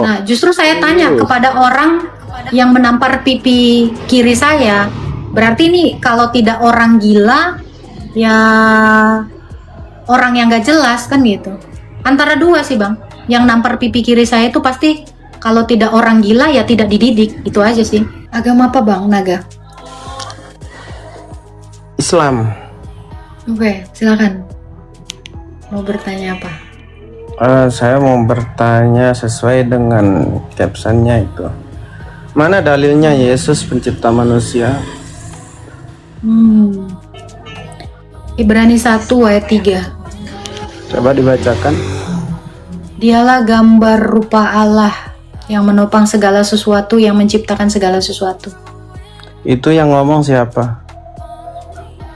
Nah, justru saya tanya kepada orang yang menampar pipi kiri saya, berarti ini kalau tidak orang gila, ya orang yang gak jelas kan gitu. Antara dua sih bang, yang nampar pipi kiri saya itu pasti kalau tidak orang gila ya tidak dididik, itu aja sih. Agama apa bang, Naga? Islam. Oke, silakan. Mau bertanya apa? Saya mau bertanya sesuai dengan captionnya itu. Mana dalilnya Yesus pencipta manusia? Ibrani 1 ayat 3. Coba dibacakan. Dialah gambar rupa Allah yang menopang segala sesuatu, yang menciptakan segala sesuatu. Itu yang ngomong siapa?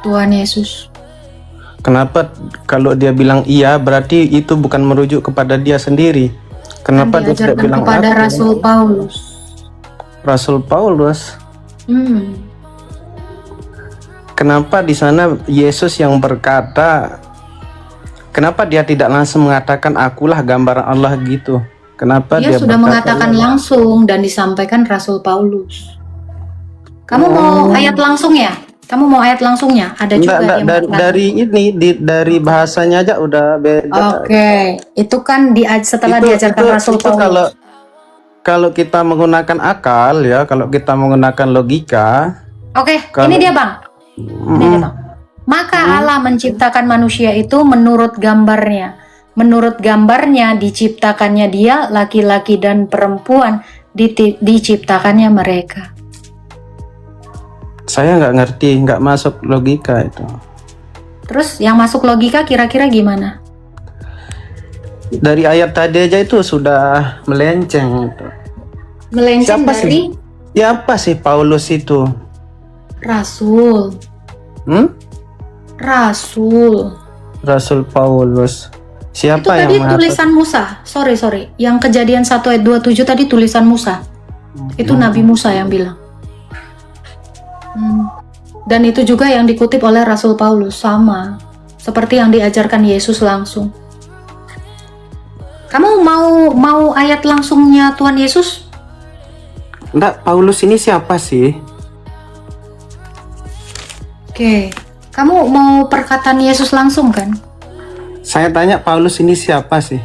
Tuhan Yesus. Kenapa kalau dia bilang iya berarti itu bukan merujuk kepada dia sendiri? Kenapa dia tidak Diajarkan bilang kepada aku? Rasul Paulus. Rasul Paulus. Kenapa di sana Yesus yang berkata? Kenapa dia tidak langsung mengatakan akulah gambaran Allah gitu? Kenapa Dia dia sudah berkata mengatakan langsung dan disampaikan Rasul Paulus. Kamu mau ayat langsung ya? Kamu mau ayat langsungnya? Ada juga yang dari bahasanya aja udah beda. Oke, itu kan setelah diajarkan Rasul itu Paulus. Kalau kita menggunakan akal ya, kalau kita menggunakan logika. Oke, ini dia bang. Ini dia bang. Maka Allah menciptakan manusia itu menurut gambarnya. Menurut gambarnya diciptakannya dia, laki-laki dan perempuan diciptakannya mereka. Saya nggak ngerti, nggak masuk logika itu. Terus yang masuk logika kira-kira gimana? Dari ayat tadi aja itu sudah melenceng itu. Melenceng Siapa dari Siapa sih Paulus itu? Rasul. Rasul Paulus. Siapa itu yang tadi mengatur? tulisan Musa. Sorry. Yang Kejadian 1 ayat 27 tadi tulisan Musa. Itu Nabi Musa yang bilang. Dan itu juga yang dikutip oleh Rasul Paulus, sama seperti yang diajarkan Yesus langsung. Kamu mau ayat langsungnya Tuhan Yesus? Enggak, Paulus ini siapa sih? Oke, kamu mau perkataan Yesus langsung kan? Saya tanya Paulus ini siapa sih?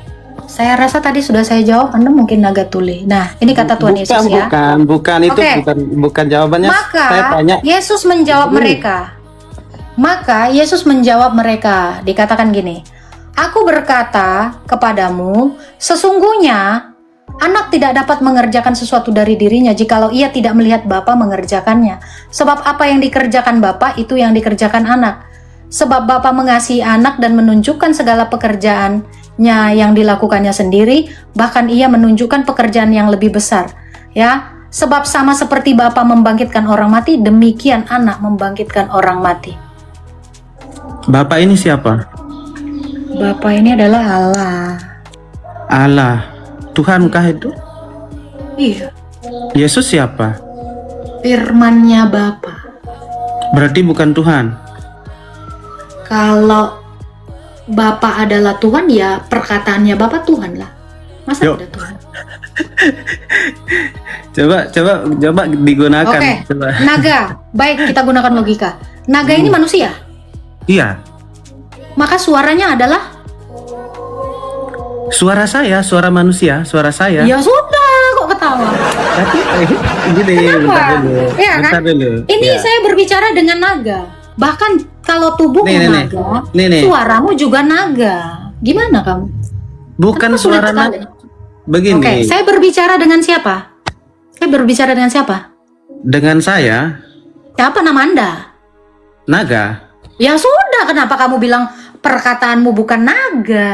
Saya rasa tadi sudah saya jawab, Anda mungkin naga tuli. Nah, ini kata Tuhan Yesus ya. Bukan itu Oke. bukan jawabannya. Maka Saya tanya. Yesus menjawab mereka. Dikatakan gini, aku berkata kepadamu, sesungguhnya anak tidak dapat mengerjakan sesuatu dari dirinya jikalau ia tidak melihat Bapa mengerjakannya. Sebab apa yang dikerjakan Bapa itu yang dikerjakan anak. Sebab Bapa mengasihi anak dan menunjukkan segala pekerjaannya yang dilakukannya sendiri, bahkan ia menunjukkan pekerjaan yang lebih besar. Ya, sebab sama seperti Bapa membangkitkan orang mati, demikian anak membangkitkan orang mati. Bapak ini siapa? Bapa ini adalah Allah. Allah. Tuhankah itu? Iya. Yesus siapa? Firman-Nya Bapa. Berarti bukan Tuhan. Kalau Bapa adalah Tuhan, ya perkataannya Bapa Tuhan lah. Masa Yuk. ada Tuhan? Coba digunakan. Oke, Coba. naga. Baik, kita gunakan logika. Naga ini manusia. Iya. Maka suaranya adalah Suara saya, suara manusia, suara saya. ya sudah, kok ketawa. Tapi gini, bentar dulu. Iya kan? Bentar dulu. Ini Ya. saya berbicara dengan naga. Bahkan kalau tubuhmu Nih. naga, Nih. suaramu juga naga. Gimana kamu? Bukan Kenapa sulit suara sekali? begini. Oke, saya berbicara dengan siapa? Saya berbicara dengan siapa? Dengan saya, Siapa nama Anda? naga. Ya sudah, kenapa kamu bilang perkataanmu bukan naga?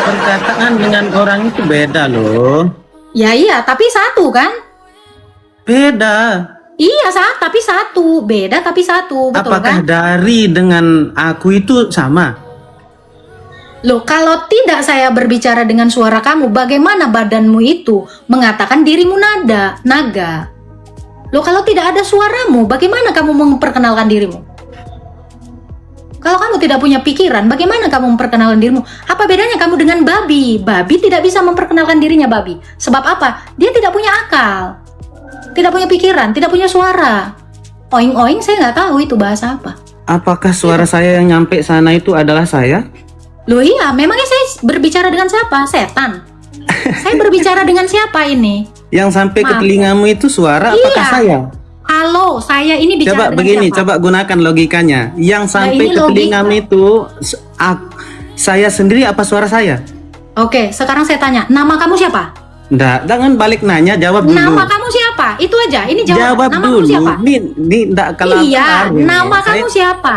Perkataan dengan orang itu beda loh. Ya iya, tapi satu kan? Beda. Iya, tapi satu. Beda tapi satu, betul Apakah kan? dari dengan aku itu sama? Loh, kalau tidak saya berbicara dengan suara kamu, bagaimana badanmu itu mengatakan dirimu naga? Loh, kalau tidak ada suaramu, bagaimana kamu memperkenalkan dirimu? Kalau kamu tidak punya pikiran, bagaimana kamu memperkenalkan dirimu? Apa bedanya kamu dengan babi? Babi tidak bisa memperkenalkan dirinya babi. Sebab apa? Dia tidak punya akal, tidak punya pikiran, tidak punya suara. Oing-oing saya nggak tahu itu bahasa apa. Apakah suara saya yang nyampe sana itu adalah saya? Loh iya, memangnya saya berbicara dengan siapa? Setan. Saya berbicara dengan siapa ini? Yang sampai ke Maaf. telingamu itu suara Iya. apakah saya? Halo, saya ini bicara Coba dengan begini, siapa? coba gunakan logikanya. Yang sampai ini ke logika. telingamu itu saya sendiri apa suara saya? Oke, sekarang saya tanya, nama kamu siapa? Nggak, jangan balik nanya, jawab dulu. Nama kamu siapa? Itu aja, ini jawab. Jawab Nama dulu. kamu siapa? Ini enggak kalau Iya, aku nama saya- kamu siapa?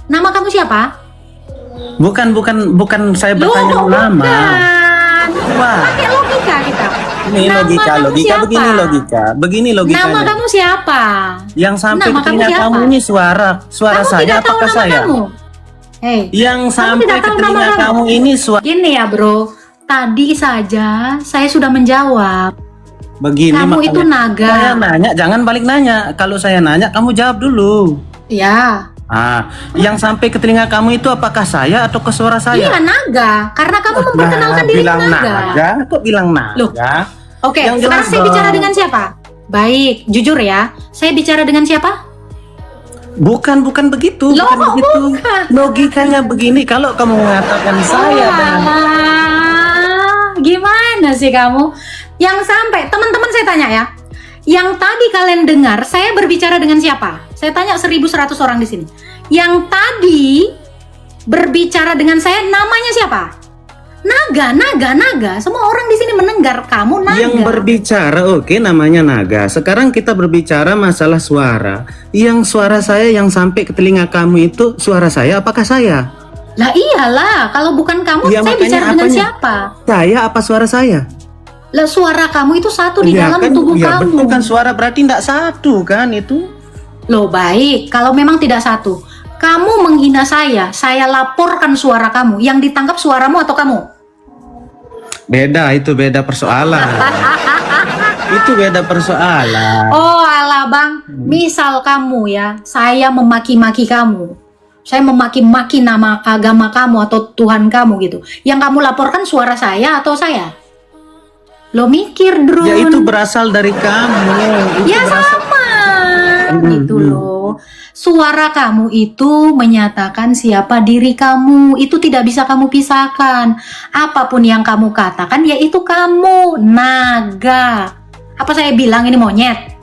Nama kamu siapa? Bukan saya Loh, bertanya nama. bukan. Wah. Pakai logika kita. Ini Nama logika, kamu logika siapa? begini logikanya. Nama kamu siapa? Yang sampai Nama ke telinga kamu siapa? kamu ini suara Kamu saya tidak tahu apakah nama saya? kamu? Hei, Yang sampai tidak ke tahu nama telinga kamu? kamu ini suara gini ya bro. Tadi saja saya sudah menjawab. begini Kamu makanya itu naga. Saya nanya, jangan balik nanya. Kalau saya nanya, kamu jawab dulu. Ya, Yang sampai ke telinga kamu itu apakah saya atau ke suara saya? iya naga. Karena kamu memperkenalkan diri bilang naga. Kok bilang naga? Loh, Oke, Yang sekarang jelas saya dong. bicara dengan siapa? Baik, jujur ya. Saya bicara dengan siapa? Bukan begitu, Loh, bukan kok begitu. bukan? Logikanya begini, kalau kamu mengatakan saya dan Gimana sih kamu? Yang sampai, teman-teman saya tanya ya. Yang tadi kalian dengar, saya berbicara dengan siapa? Saya tanya 1.100 orang di sini. Yang tadi berbicara dengan saya, namanya siapa? Naga. Semua orang di sini mendengar kamu naga. yang berbicara, oke, namanya naga. Sekarang kita berbicara masalah suara. Yang suara saya yang sampai ke telinga kamu itu suara saya, apakah saya? Lah iyalah, kalau bukan kamu, Ya, saya makanya bicara dengan apanya? siapa? Saya apa suara saya? Lah suara kamu itu satu di Ya dalam kan, tubuh ya kamu. betul kan, suara berarti tidak satu kan itu? Loh baik, kalau memang tidak satu, kamu menghina saya laporkan suara kamu. Yang ditangkap suaramu atau kamu? Itu beda persoalan. Itu beda persoalan. Oh alah bang, misal kamu ya, saya memaki-maki kamu. Saya memaki-maki nama agama kamu atau Tuhan kamu gitu. Yang kamu laporkan suara saya atau saya? Lo mikir, Drun. Ya itu berasal dari kamu. Itu Ya berasal- sama, gitu Hmm. loh. Suara kamu itu menyatakan siapa diri kamu. Itu tidak bisa kamu pisahkan. Apapun yang kamu katakan, yaitu kamu naga. Apa saya bilang ini monyet?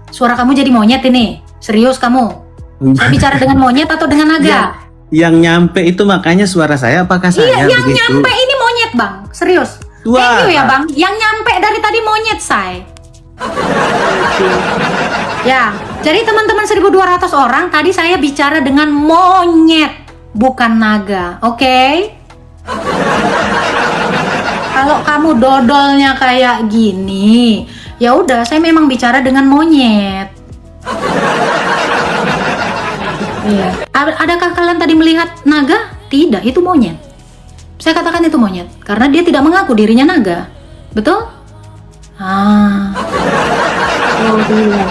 Suara kamu jadi monyet ini. Serius kamu? Saya bicara dengan monyet atau dengan naga? Yang nyampe itu makanya suara saya apakah saya Iya, yang begitu? nyampe ini monyet bang. Serius. Wah. Thank you ya bang. Yang nyampe dari tadi monyet saya. Ya, jadi teman-teman 1.200 orang tadi saya bicara dengan monyet, bukan naga. Oke? Kalau kamu dodolnya kayak gini, ya udah saya memang bicara dengan monyet. Iya. Adakah kalian tadi melihat naga? Tidak, itu monyet. Saya katakan itu monyet karena dia tidak mengaku dirinya naga. Betul? Oh iya.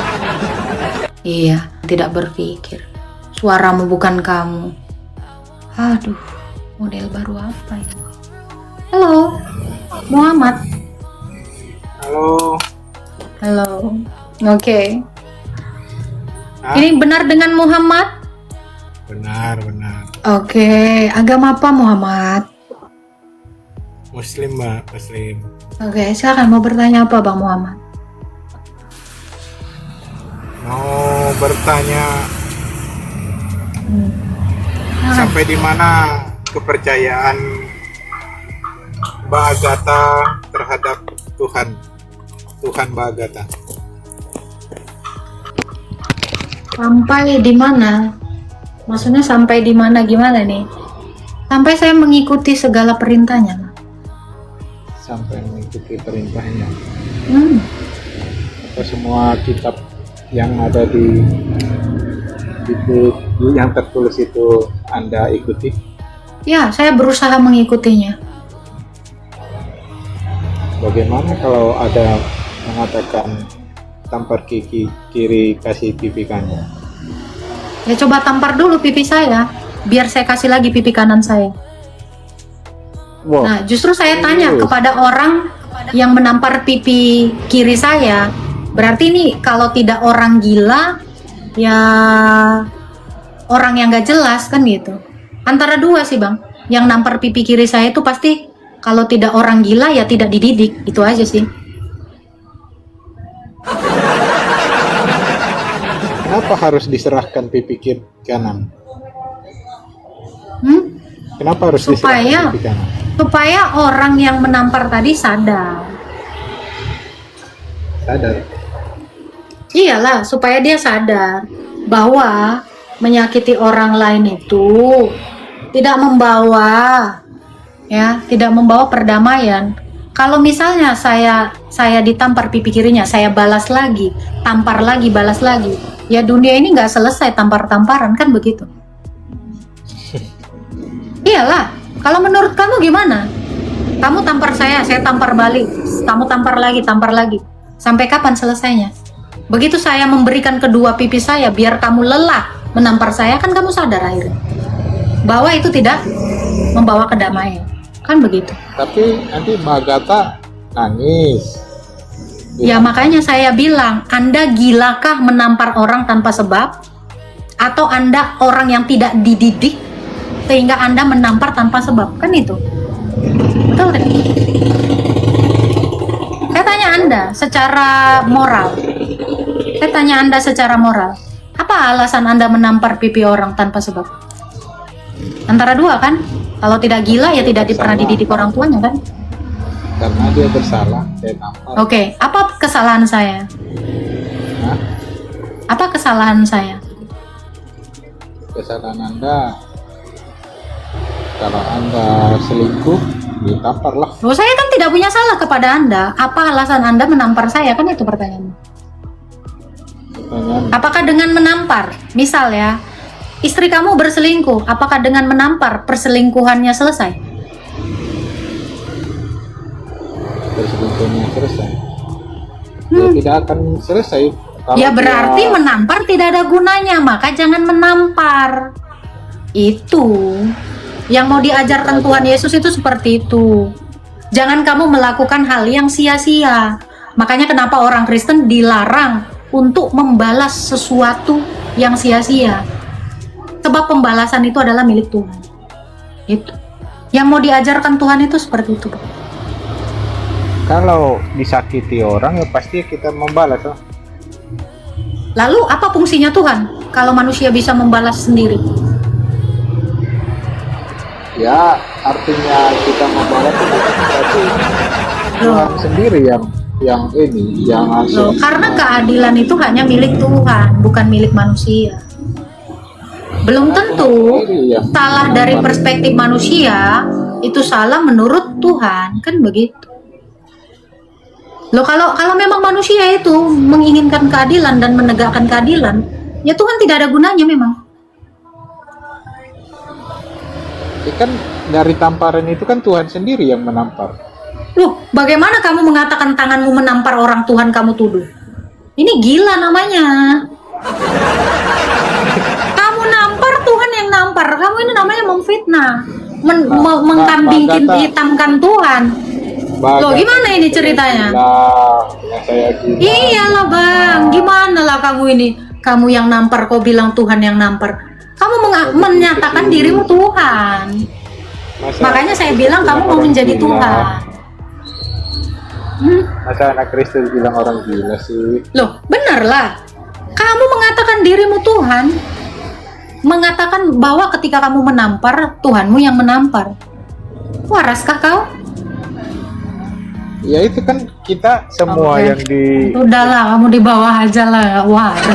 Iya, tidak berpikir. Suaramu bukan kamu. Aduh, model baru apa ini? Halo, Muhammad. Halo. Halo. Oke. Hah? Ini benar dengan Muhammad? Benar. Oke, agama apa Muhammad? Muslim, Mbak. Muslim. Oke, silakan mau bertanya apa Bang Muhammad? Mau bertanya sampai di mana kepercayaan Mbak Agatha terhadap Tuhan Mbak Agatha? Sampai di mana? Maksudnya sampai di mana gimana nih? Sampai saya mengikuti segala perintahnya. Sampai mengikuti perintahnya. Hmm. Semua kitab yang ada di yang tertulis itu Anda ikuti? Ya, saya berusaha mengikutinya. Bagaimana kalau ada mengatakan tampar kiri kasih pipi kanan? Ya coba tampar dulu pipi saya. biar saya kasih lagi pipi kanan saya. Wow. Nah, justru saya tanya kepada orang yang menampar pipi kiri saya, berarti ini kalau tidak orang gila, ya orang yang gak jelas kan gitu. Antara dua sih bang, yang nampar pipi kiri saya itu pasti kalau tidak orang gila ya tidak dididik, itu aja sih. Kenapa harus diserahkan pipi kiri kanan? Kenapa harus diserahkan pipi kanan? Supaya orang yang menampar tadi sadar. Sadar. Iyalah, supaya dia sadar bahwa menyakiti orang lain itu tidak membawa perdamaian. Kalau misalnya saya ditampar pipi kirinya, saya balas lagi, tampar lagi, balas lagi, ya dunia ini nggak selesai tampar-tamparan kan begitu. Iyalah, kalau menurut kamu gimana? Kamu tampar saya tampar balik, kamu tampar lagi, sampai kapan selesainya? Begitu saya memberikan kedua pipi saya, biar kamu lelah menampar saya, kan kamu sadar akhirnya bahwa itu tidak membawa kedamaian, kan begitu. Tapi nanti Mbak Agatha nangis. Ya makanya saya bilang, Anda gilakah menampar orang tanpa sebab? Atau Anda orang yang tidak dididik sehingga Anda menampar tanpa sebab? Kan itu. Betul kan? Saya tanya Anda secara moral. Apa alasan Anda menampar pipi orang tanpa sebab? Antara dua kan? Kalau tidak gila ya tidak pernah dididik orang tuanya kan? Karena dia bersalah, saya tampar. Oke, apa kesalahan saya? Hah? Apa kesalahan saya? Kesalahan Anda, kalau Anda selingkuh, ditamparlah. Loh, saya kan tidak punya salah kepada Anda. Apa alasan Anda menampar saya? Kan itu pertanyaannya. Apakah dengan menampar, misal ya, istri kamu berselingkuh, apakah dengan menampar perselingkuhannya selesai? Perselingkuhannya selesai. Ya, tidak akan selesai. Kalau Ya berarti menampar tidak ada gunanya, maka jangan menampar. Itu yang mau diajarkan Tuhan Yesus itu seperti itu. Jangan kamu melakukan hal yang sia-sia. Makanya kenapa orang Kristen dilarang untuk membalas sesuatu yang sia-sia. Sebab pembalasan itu adalah milik Tuhan. Itu. Yang mau diajarkan Tuhan itu seperti itu. kalau disakiti orang ya pasti kita membalas. Lalu apa fungsinya Tuhan kalau manusia bisa membalas sendiri? Ya artinya kita membalas itu berarti Tuhan sendiri yang Loh, karena keadilan itu hanya milik Tuhan, bukan milik manusia. Belum tentu salah dari perspektif manusia itu salah menurut Tuhan, kan begitu. Loh, kalau memang manusia itu menginginkan keadilan dan menegakkan keadilan, ya Tuhan tidak ada gunanya memang. kan dari tamparan itu kan Tuhan sendiri yang menampar. Loh, bagaimana kamu mengatakan tanganmu menampar orang Tuhan kamu tuduh? Ini gila namanya. Kamu nampar, Tuhan yang nampar. Kamu ini namanya memfitnah, mengkambing hitamkan Tuhan. Loh, gimana ini ceritanya? Iyalah bang, gimana lah kamu ini? Kamu yang nampar, kau bilang Tuhan yang nampar. Kamu menyatakan dirimu Tuhan. Makanya saya bilang kamu mau menjadi Tuhan. Masa anak Kristus bilang orang gila sih? Loh, benar lah. Kamu mengatakan dirimu Tuhan. Mengatakan bahwa ketika kamu menampar, Tuhanmu yang menampar. Waraskah kau? Ya itu kan kita semua yang di... Udahlah, kamu di bawah aja lah, nggak waras.